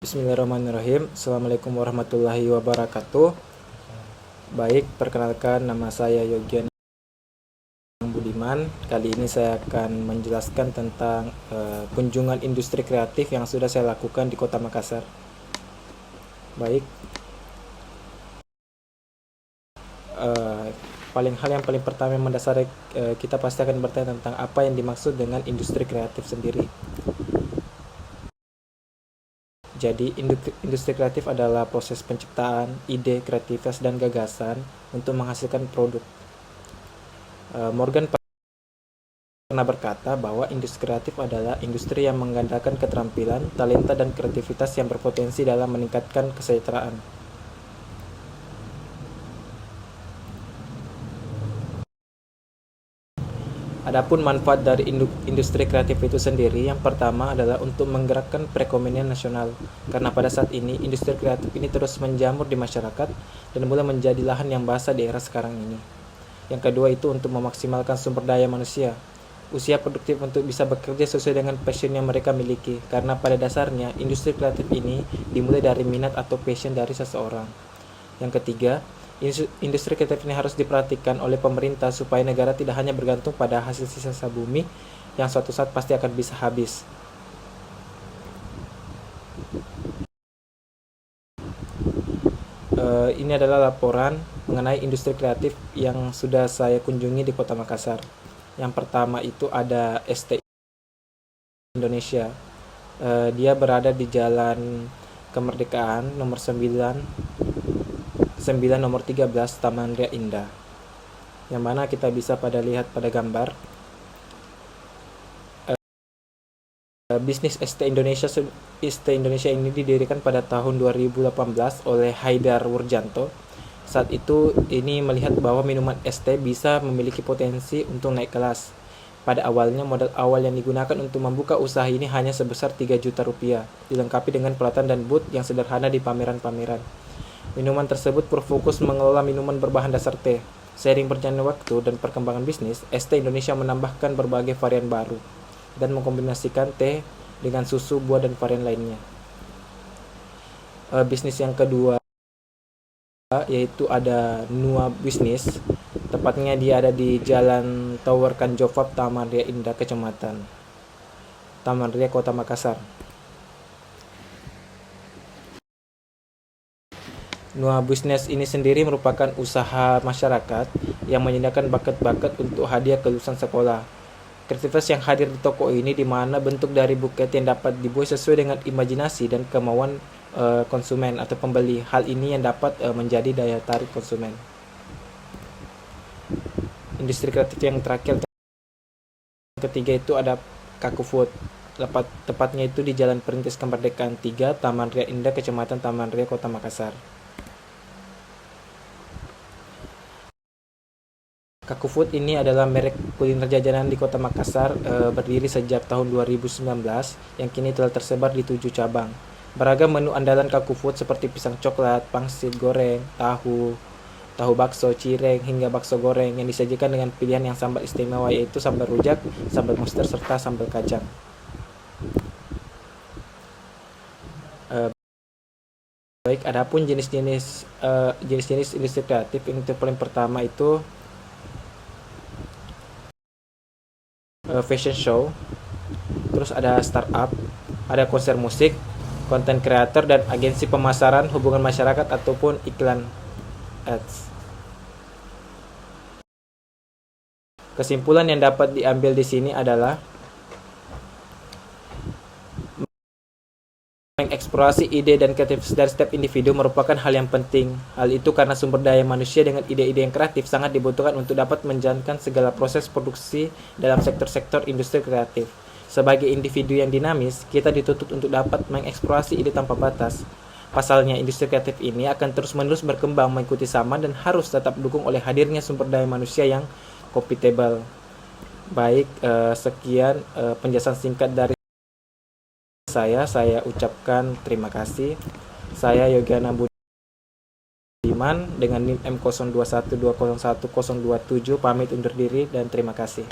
Bismillahirrahmanirrahim. Assalamualaikum warahmatullahi wabarakatuh. Baik, perkenalkan nama saya Yogian Budiman. Kali ini saya akan menjelaskan tentang kunjungan industri kreatif yang sudah saya lakukan di Kota Makassar. Baik, yang paling pertama yang mendasari kita pasti akan bertanya tentang apa yang dimaksud dengan industri kreatif sendiri. Jadi, industri kreatif adalah proses penciptaan, ide, kreativitas, dan gagasan untuk menghasilkan produk. Morgan pernah berkata bahwa industri kreatif adalah industri yang mengandalkan keterampilan, talenta, dan kreativitas yang berpotensi dalam meningkatkan kesejahteraan. Adapun manfaat dari industri kreatif itu sendiri, yang pertama adalah untuk menggerakkan perekonomian nasional. Karena pada saat ini, industri kreatif ini terus menjamur di masyarakat dan mulai menjadi lahan yang basah di era sekarang ini. Yang kedua itu untuk memaksimalkan sumber daya manusia. Usia produktif untuk bisa bekerja sesuai dengan passion yang mereka miliki. Karena pada dasarnya, industri kreatif ini dimulai dari minat atau passion dari seseorang. Yang ketiga, industri kreatif ini harus diperhatikan oleh pemerintah supaya negara tidak hanya bergantung pada hasil sisa bumi yang suatu saat pasti akan bisa habis. Ini adalah laporan mengenai industri kreatif yang sudah saya kunjungi di Kota Makassar. Yang pertama itu ada ST Indonesia. Dia berada di Jalan Kemerdekaan nomor 9 nomor 13 Taman Ria Indah, yang mana kita bisa lihat pada gambar. Bisnis ST Indonesia ini didirikan pada tahun 2018 oleh Haidar Wurjanto. Saat itu ini melihat bahwa minuman ST bisa memiliki potensi untuk naik kelas. Pada awalnya modal awal yang digunakan untuk membuka usaha ini hanya sebesar 3 juta rupiah, dilengkapi dengan peralatan dan booth yang sederhana di pameran-pameran. Minuman tersebut berfokus mengelola minuman berbahan dasar teh. Seiring berjalannya waktu dan perkembangan bisnis, ST Indonesia menambahkan berbagai varian baru dan mengkombinasikan teh dengan susu, buah, dan varian lainnya. Bisnis yang kedua yaitu ada Nua Bisnis. Tepatnya dia ada di Jalan Tower Kanjofab, Taman Ria Indah, Kecamatan Taman Ria, Kota Makassar. Nua Bisnis ini sendiri merupakan usaha masyarakat yang menyediakan bakat-bakat untuk hadiah kelulusan sekolah. Kreativitas yang hadir di toko ini di mana bentuk dari buket yang dapat dibuat sesuai dengan imajinasi dan kemauan konsumen atau pembeli. Hal ini yang dapat menjadi daya tarik konsumen. Industri kreatif yang terakhir, ketiga itu ada Kaku Food. Tepatnya itu di Jalan Perintis Kemerdekaan 3, Taman Ria Indah, Kecamatan Taman Ria, Kota Makassar. Kaku Food ini adalah merek kuliner jajanan di Kota Makassar, berdiri sejak tahun 2019, yang kini telah tersebar di 7 cabang. Beragam menu andalan Kaku Food seperti pisang coklat, pangsit goreng, tahu bakso, cireng, hingga bakso goreng yang disajikan dengan pilihan yang sambal istimewa, yaitu sambal rujak, sambal monster, serta sambal kacang. Baik, adapun jenis-jenis industri kreatif yang paling pertama itu fashion show, terus ada startup, ada konser musik, content creator, dan agensi pemasaran, hubungan masyarakat ataupun iklan ads. Kesimpulan yang dapat diambil di sini adalah mengeksplorasi ide dan kreativitas dari setiap individu merupakan hal yang penting. Hal itu karena sumber daya manusia dengan ide-ide yang kreatif sangat dibutuhkan untuk dapat menjalankan segala proses produksi dalam sektor-sektor industri kreatif. Sebagai individu yang dinamis, kita dituntut untuk dapat mengeksplorasi ide tanpa batas. Pasalnya, industri kreatif ini akan terus-menerus berkembang mengikuti zaman dan harus tetap didukung oleh hadirnya sumber daya manusia yang kompatibel. Baik, sekian penjelasan singkat dari saya ucapkan terima kasih. Saya Yogiana Budiman dengan NIM M0212011027 pamit undur diri dan terima kasih.